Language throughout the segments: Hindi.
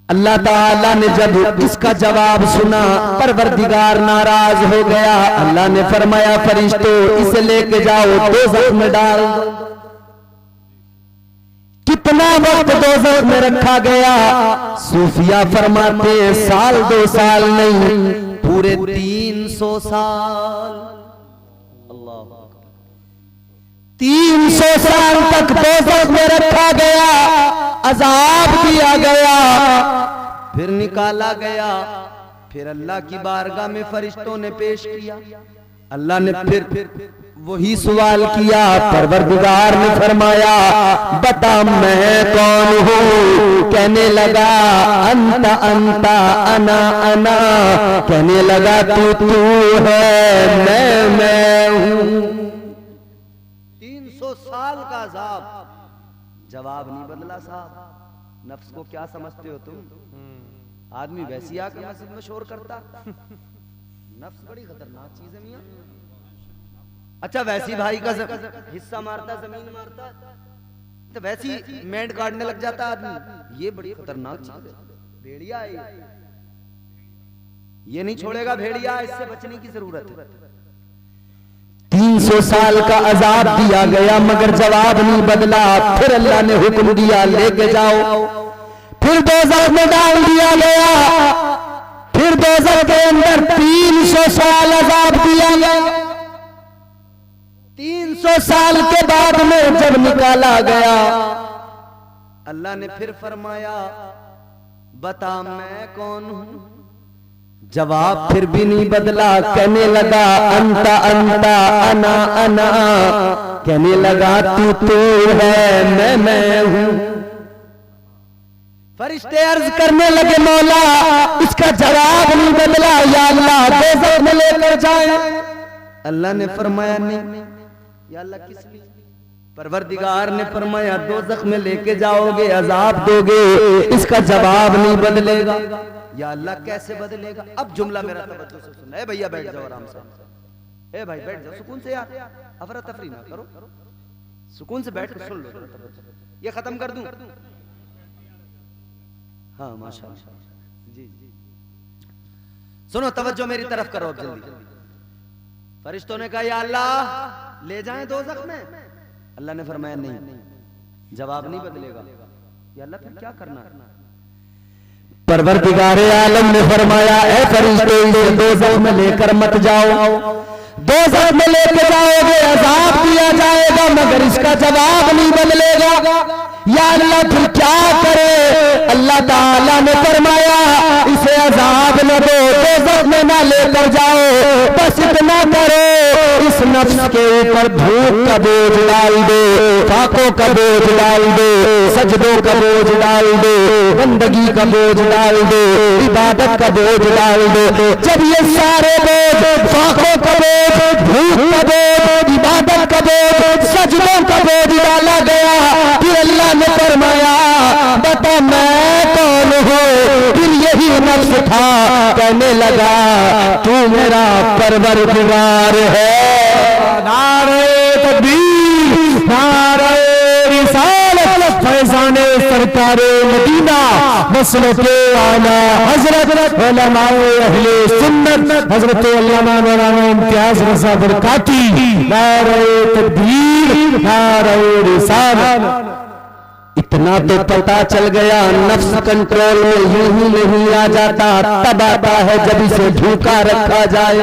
अल्लाह ताला ने जब इसका जवाब सुना, परवरदिगार नाराज हो गया। अल्लाह ने फरमाया फरिश्तों इसे लेके जाओ दोज़ख में डाल दो। कितना वक्त दोज़ख में रखा गया? सूफिया फरमाते साल 2 साल नहीं, पूरे 300 साल। अल्लाह 300 साल तक दोज़ख में रखा गया, अजाब दिया गया, फिर निकाला गया। फिर अल्लाह की बारगाह में फरिश्तों ने पेश किया। अल्लाह ने फिर वही सवाल किया। परवरदिगार ने फरमाया बता मैं कौन हूँ? कहने लगा अंता अंता अना अना। कहने लगा तू है, मैं हूँ। 300 साल का अजाब, जवाब नहीं बदला साहब। नफ्स को क्या समझते हो तुम? आदमी वैसी आकर मस्जिद में शोर करता। नफ्स बड़ी खतरनाक चीज है मियां। अच्छा वैसी भाई का हिस्सा मारता, जमीन मारता, तो वैसी मेंढ काटने लग जाता आदमी। ये बड़ी खतरनाक चीज है। भेड़िया है ये नहीं छोड़ेगा भेड़िया, इससे बचने की जरूरत है। 300 साल का अजाब दिया गया मगर जवाब नहीं बदला। फिर अल्लाह ने हुक्म दिया लेके जाओ। फिर दोज़ख में डाल दिया गया। फिर दोज़ख के अंदर 300 साल अजाब दिया गया। 300 साल के बाद में जब निकाला गया, अल्लाह ने फिर फरमाया बता मैं कौन हूं? जवाब फिर भी नहीं बदला। कहने लगा अंता अंता अना अना। कहने लगा तू है, मैं हूं। फरिश्ते अर्ज करने लगे मौला इसका जवाब नहीं बदला, या अल्लाह दोज़ख में लेकर जाए। अल्लाह ने फरमाया नहीं। या अल्लाह किस लिए? परवरदिगार ने फरमाया दोज़ख में लेके जाओगे, अजाब दोगे, इसका जवाब नहीं बदलेगा। या अल्लाह कैसे बदलेगा? अब जुमला मेरा तवज्जो से सुनना। भैया बैठ जाओ आराम से। भाई बैठ जाओ सुकून से यार, अफरा तफरी ना करो, सुकून से बैठ कर सुन लो। ये खत्म कर दूं? हाँ माशाअल्लाह जी। सुनो तवज्जो मेरी तरफ करो अब जल्दी। फरिश्तों ने कहा या अल्लाह ले जाएं दोज़ख में। अल्लाह ने फरमाया नहीं, जवाब नहीं बदलेगा। या अल्लाह फिर क्या करना? परवरदिगार आलम ने फरमाया ऐ फरिश्ते इसे दोज़ख में लेकर मत जाओ। दोज़ख में लेकर जाओगे अजाब दिया जाएगा मगर इसका जवाब नहीं बदलेगा। या अल्लाह फिर क्या करे? अल्लाह ताला ने फरमाया इसे अजाब न दो, दोज़ख में ना लेकर जाओ, बस इतना करो इस नफ्स के ऊपर भूख का बोझ डाल दो, फाकों का बोझ डाल दो, सजदों का बोझ डाल दो, बंदगी का बोझ डाल दो, इबादत का बोझ डाल दो। जब ये सारे बोझ, फाकों का बोझ, भूख का बोझ, इबादत का बोझ, सजदों का बोझ डाला गया, फिर अल्लाह ने फरमाया बता मैं कौन हूँ? फिर यही नफ्स था कहने लगा तू मेरा परवरदिगार है। नारे तकबीर, नारे रिसालत, फैज़ाने सरकारे मदीना मसलके आला हजरत उलमाए अहले सुन्नत हजरत अल्लामा मौलाना इम्तियाज रज़ा बरकाती। नारे तकबीर, नारे रिसालत। इतना तो पता चल गया नफ्स कंट्रोल में यूं ही नहीं आ जाता, तब आता है जब इसे भूखा रखा जाए,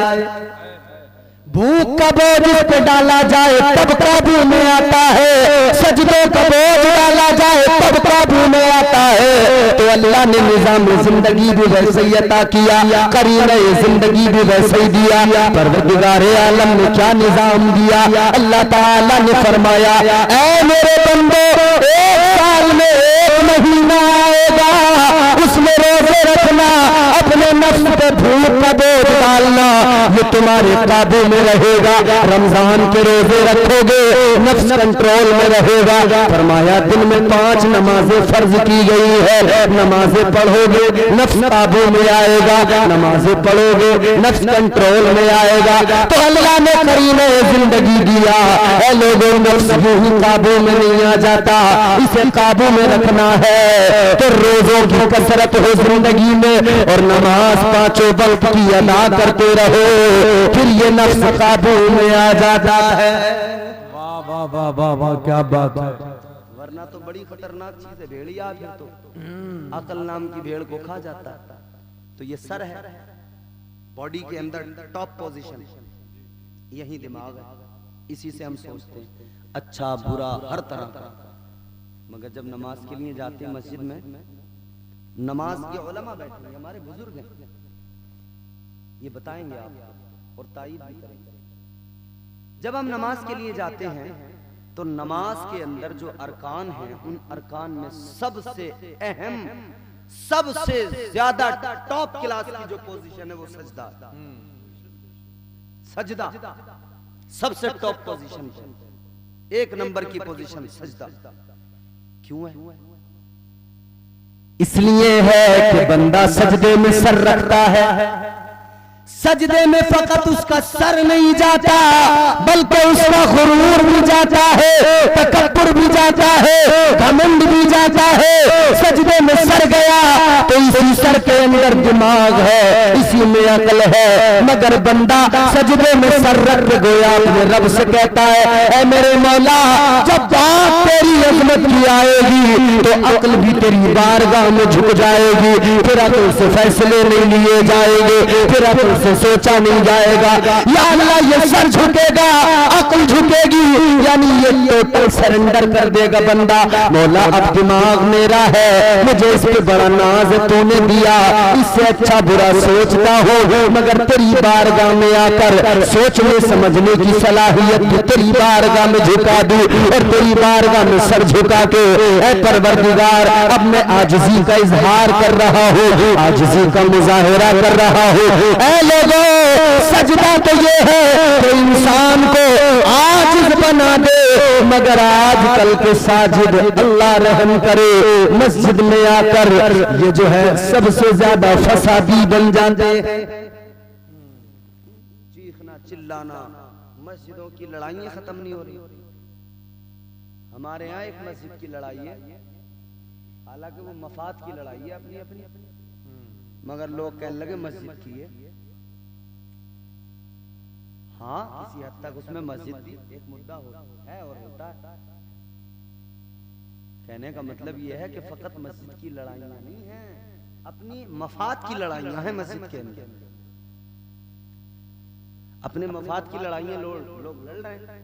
भूख का बोझ इस पे डाला जाए तब काबू में आता है, सजदों का बोझ डाला जाए तब काबू में आता है। तो अल्लाह ने निजाम जिंदगी भी वैसे ही अता किया, करीने जिंदगी भी वैसे ही दिया। परवरदिगार आलम ने क्या निजाम दिया? अल्लाह ताला ने फरमाया ऐ मेरे बंदे 1 साल में 1 महीना आएगा, उसमें रोजे रखना, अपने नफ्स पे भूख का बोझ डालना, ये तुम्हारे काबू में रहेगा। रमजान के रोजे रखोगे, नफ्स कंट्रोल में रहेगा। फरमाया दिन में 5 नमाजें फर्ज की गई है, नमाजें पढ़ोगे नफ्स काबू में आएगा, नमाजें पढ़ोगे नफ्स कंट्रोल में आएगा। तो अल्लाह ने करीने जिंदगी दिया है, लोगों नफ्स यूं ही काबू में नहीं आ जाता, इसे काबू में रखना है। तो रोजों की कसरत हो जिंदगी में और नमाज 5 वक्त की अदा करते रहो, फिर ये नफ्स काबू में आ जाता है। वाह वाह वाह वाह वाह, क्या बात है। वरना तो बड़ी खतरनाक चीज है भेड़िया, फिर तो अकल नाम की भेड़ को खा जाता। तो ये सर है, बॉडी के अंदर टॉप पोजीशन, यही दिमाग है, इसी से हम सोचते हैं अच्छा बुरा हर तरह का। मगर जब नमाज के लिए जाते हैं मस्जिद में, नमाज के उलमा बैठे हैं, हमारे बुजुर्ग हैं, ये बताएंगे आप और तायीद भी करेंगे। जब हम नमाज के लिए जाते हैं तो नमाज के अंदर जो अरकान हैं, उन अरकान में सबसे अहम, सबसे ज्यादा टॉप क्लास की जो पोजीशन है वो सजदा। सजदा सबसे टॉप पोजीशन, 1 नंबर की पोजीशन सजदा। क्यों है? इसलिए है कि बंदा सजदे में सर रखता है। सजदे में फकत उसका सर नहीं जाता, बल्कि उसका गुरूर भी जाता है, तकब्बुर भी जाता है, घमंड भी जाता है। सजदे में सर गया तो इसी सर के अंदर दिमाग है, इसी में अकल है। मगर बंदा सजदे में सर रख गया, अपने रब से कहता है ऐ मेरे मौला, जब बात तेरी अजमत की आएगी तो अकल भी तेरी बारगाह में झुक जाएगी, फिर अकल से फैसले नहीं लिए जाएंगे, फिर अकल से सोचा नहीं जाएगा। या अल्लाह ये सर झुकेगा, अकल झुकेगी, यानी ये टोटल सरेंडर कर देगा बंदा। मौला अब दिमाग मेरा है, मुझे इस पे बड़ा नाज तूने दिया, इससे अच्छा बुरा सोचता हो, मगर तेरी बारगाह में आकर सोचने समझने की सलाहियत तेरी बारगाह में झुका दूं और तेरी बारगाह में सर झुका के ऐ परवरदिगार अब मैं आजिज़ी का इजहार कर रहा हूँ, आजिज़ी का मुजाहिरा कर रहा हूँ। ऐ लोगों, सजदा तो ये है कि इंसान को आजिज़ बना दे, मगर आजकल के साजिद अल्लाह रहम करे मस्जिद में आकर ये जो है सबसे ज्यादा फसादी बन जाते हैं। चीखना चिल्लाना, मस्जिदों की लड़ाइयां खत्म नहीं हो रही। हमारे यहाँ एक मस्जिद की लड़ाई है, हालांकि वो मफाद की लड़ाई है अपनी अपनी, मगर लोग कहने लगे मस्जिद की है। हाँ, किसी हद तक उसमें मस्जिद भी एक मुद्दा है और होता है। कहने का मतलब यह है कि फकत मस्जिद की लड़ाइयां नहीं है, अपनी मफाद की लड़ाइयां हैं मस्जिद के अंदर। अपने मफाद की लड़ाइयां लोग लड़ रहे हैं।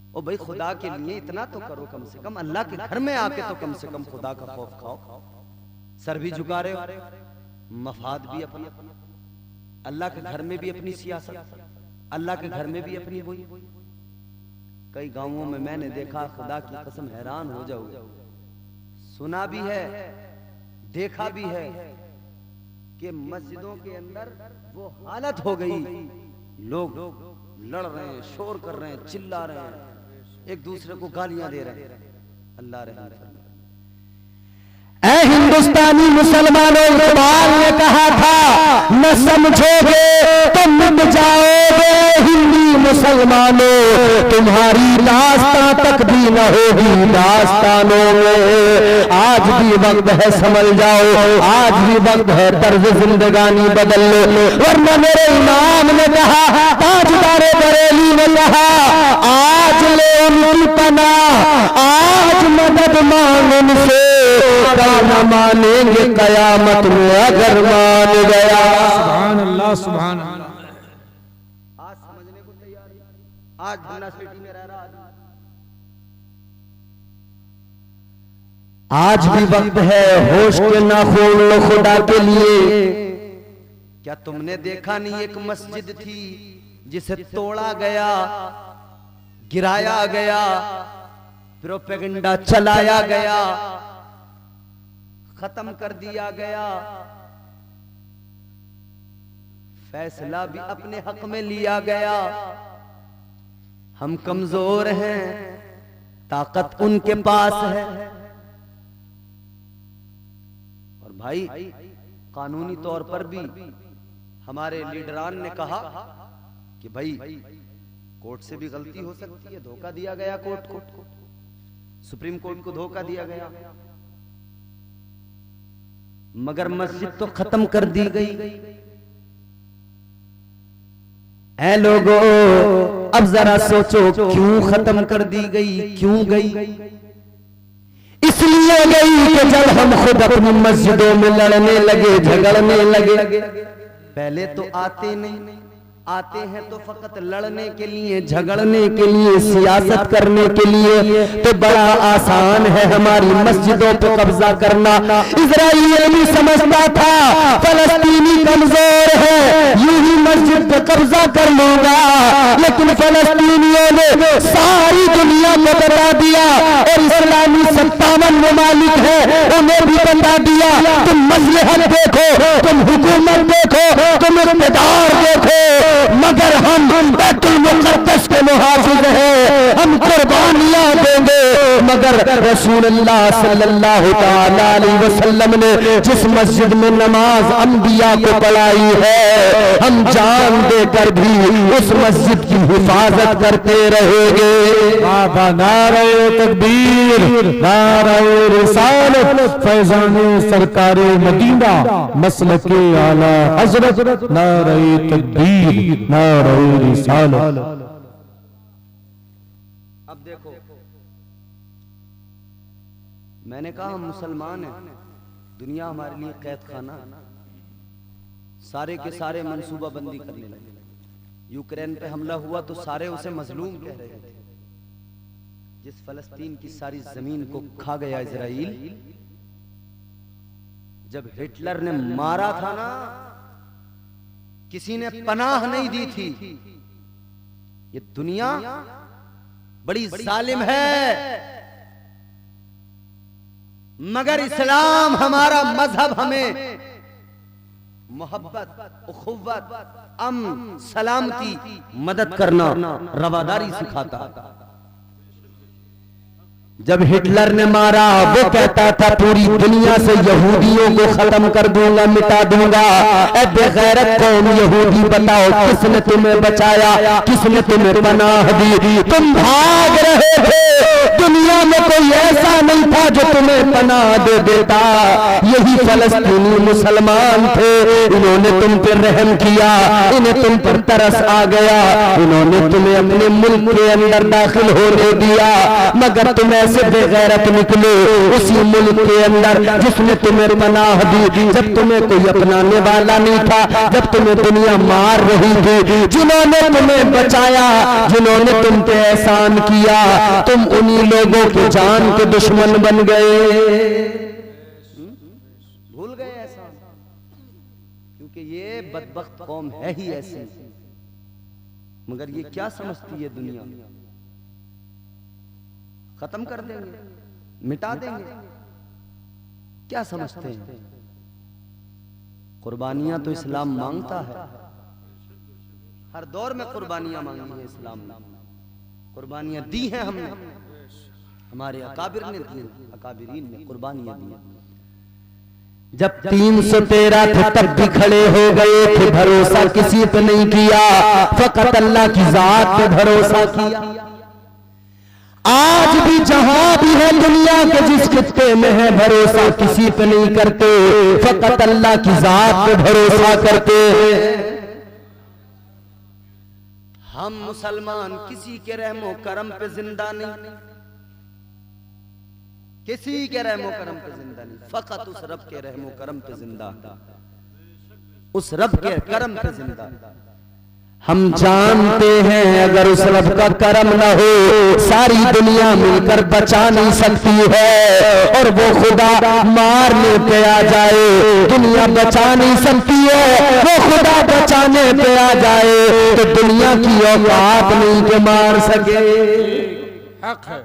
ओ भाई, खुदा के लिए इतना तो करो, कम से कम अल्लाह के घर में आके तो कम से कम खुदा का खौफ खाओ। सर भी झुका रहे हो, मफाद भी अपना, अल्लाह के घर में भी अपनी सियासत, अल्लाह के घर में भी अपनी वही। कई गांवों में मैंने देखा, खुदा की कसम हैरान हो जाओगे, सुना भी है देखा भी है कि मस्जिदों के अंदर वो हालत हो गई, लोग लड़ रहे हैं, शोर कर रहे हैं, चिल्ला रहे हैं, एक दूसरे को गालियां दे रहे हैं। अल्लाह रहम फरमाए। ऐ हिंदुस्तानी मुसलमानों, इकबाल ने कहा था न समझोगे तो मिट जाओगे हिंदी मुसलमानों, तुम्हारी दास्तां तक भी न होगी दास्तानों में। आज भी वक्त है समझ जाओ, आज भी वक्त है तर्ज जिंदगानी बदल लो, वरना मेरे इमाम ने कहा, ताजदारे बरेली ने कहा, आज ले उनकी पनाह, आज मदद मांग उनसे, न मानेंगे कयामत में अगर मान गया। सुभान अल्लाह, सुभान अल्लाह। आज समझने को तैयार है, आज धन्ना सिटी में रह रहा आदमी। आज भी वक्त है होश के नाखून लो खुदा के लिए। क्या तुमने देखा नहीं, एक मस्जिद थी जिसे तोड़ा गया, गिराया गया, प्रोपेगेंडा चलाया गया, खत्म कर दिया गया, फैसला भी अपने हक में लिया गया। हम कमजोर हैं, ताकत उनके पास है। और भाई कानूनी तौर पर भी हमारे लीडरान ने कहा कि भाई कोर्ट से भी गलती हो सकती है, धोखा दिया गया कोर्ट को, सुप्रीम कोर्ट को धोखा दिया गया, मगर मस्जिद तो खत्म कर दी गई। ऐ लोगों, अब जरा सोचो क्यों खत्म कर दी गई, क्यों गई? इसलिए गई कि जब हम खुद अपनी मस्जिदों में लड़ने लगे, झगड़ने लगे। पहले तो आते नहीं, आते हैं तो फकत लड़ने के लिए, झगड़ने के लिए, सियासत करने के लिए। तो बड़ा आसान है हमारी मस्जिदों पे कब्जा करना। इजराइल भी समझता था फलस्तीनी कमजोर है, यूं ही मस्जिद पे कब्जा कर लूंगा, लेकिन फलस्तीनियों ने सारी दुनिया को बता दिया और इस्लामी 57 ममालिक है उन्हें भी बता दिया, तुम मसलहत देखो, तुम हुकूमत देखो, तुम इक़्तिदार देखो, मगर हम बैतुल मुक़द्दस के मुहाफ़िज़ हैं, हम कुर्बानियां देंगे। मगर रसूलुल्लाह सल्लल्लाहु तआला अलैहि वसल्लम ने जिस मस्जिद में नमाज अंबिया को पढ़ाई है, हम जान देकर भी उस मस्जिद की हिफाजत करते रहेंगे। बाबा नारे तकबीर, नारे रिसालत, फैज़ाने सरकारे मदीना, मसलके आला हज़रत, नारे तकबीर, नारे रिसालत। अब देखो, मैंने कहा हम मुसलमान हैं, दुनिया हमारे लिए कैद खाना, सारे के सारे मंसूबा बंदी करने लगे। यूक्रेन पे हमला हुआ तो सारे उसे मजलूम कह रहे थे। जिस फलस्तीन की सारी जमीन को खा गया इजराइल, जब हिटलर ने मारा था ना, किसी ने पनाह नहीं दी थी। ये दुनिया बड़ी जालिम है, मगर इस्लाम हमारा मजहब हमें मोहब्बत, उखुव्वत, अमन, सलामती, मदद करना, रवादारी सिखाता। जब हिटलर ने मारा, वो कहता था पूरी दुनिया से यहूदियों को खत्म कर दूंगा, मिटा दूंगा। ऐ बेगैरत कौम यहूदी, बताओ किसने तुम्हें बचाया, किसने तुम्हें पनाह दी? तुम भाग रहे थे, दुनिया में कोई ऐसा नहीं था जो तुम्हें पनाह दे देता। यही फलस्तीनी मुसलमान थे, इन्होंने तुम पर रहम किया, इन्हें तुम पर तरस आ गया, इन्होंने तुम्हें अपने मुल्क के अंदर दाखिल होने दिया। मगर तुम ऐसे बेगैरत निकले उसी मुल्क के अंदर जिसने तुम्हें पनाह दी, जब तुम्हें कोई अपनाने वाला नहीं था, जब तुम्हें दुनिया मार रही थी, जिन्होंने तुम्हें बचाया, जिन्होंने तुम पे एहसान किया, तुम उन्हीं लोगों के जान के दुश्मन बन गए। भूल गए एहसान, क्योंकि ये बदबख्त कौम है ही ऐसी। मगर ये क्या समझती है दुनिया, खत्म कर देंगे, मिटा देंगे, क्या समझते हैं? कुर्बानियां तो इस्लाम मांगता है, हर दौर में कुर्बानियां मांगी है इस्लाम ने, कुर्बानियां दी हैं हमने, हमारे अकाबिर ने दी, अकाबिरीन ने कुर्बानियां दी। जब 313 थे तब भी खड़े हो गए थे, भरोसा किसी पे नहीं किया, फकत अल्लाह की जात पे भरोसा किया। आज भी जहां भी है दुनिया के जिस खित्ते में है, भरोसा किसी पे नहीं करते, फकत अल्लाह की जात पे भरोसा करते। हम मुसलमान किसी के रहमो करम पे जिंदा नहीं, किसी के रहमो करम पे जिंदा नहीं, फकत उस रब के रहमो करम पे जिंदा, उस रब के करम पे जिंदा। हम जानते हैं अगर उस रब का करम न हो, सारी दुनिया मिलकर बचा नहीं सकती है, और वो खुदा मारने पे आ जाए, दुनिया बचा नहीं सकती है। वो खुदा बचाने पे आ जाए तो दुनिया की औकात नहीं के मार सके। हक है।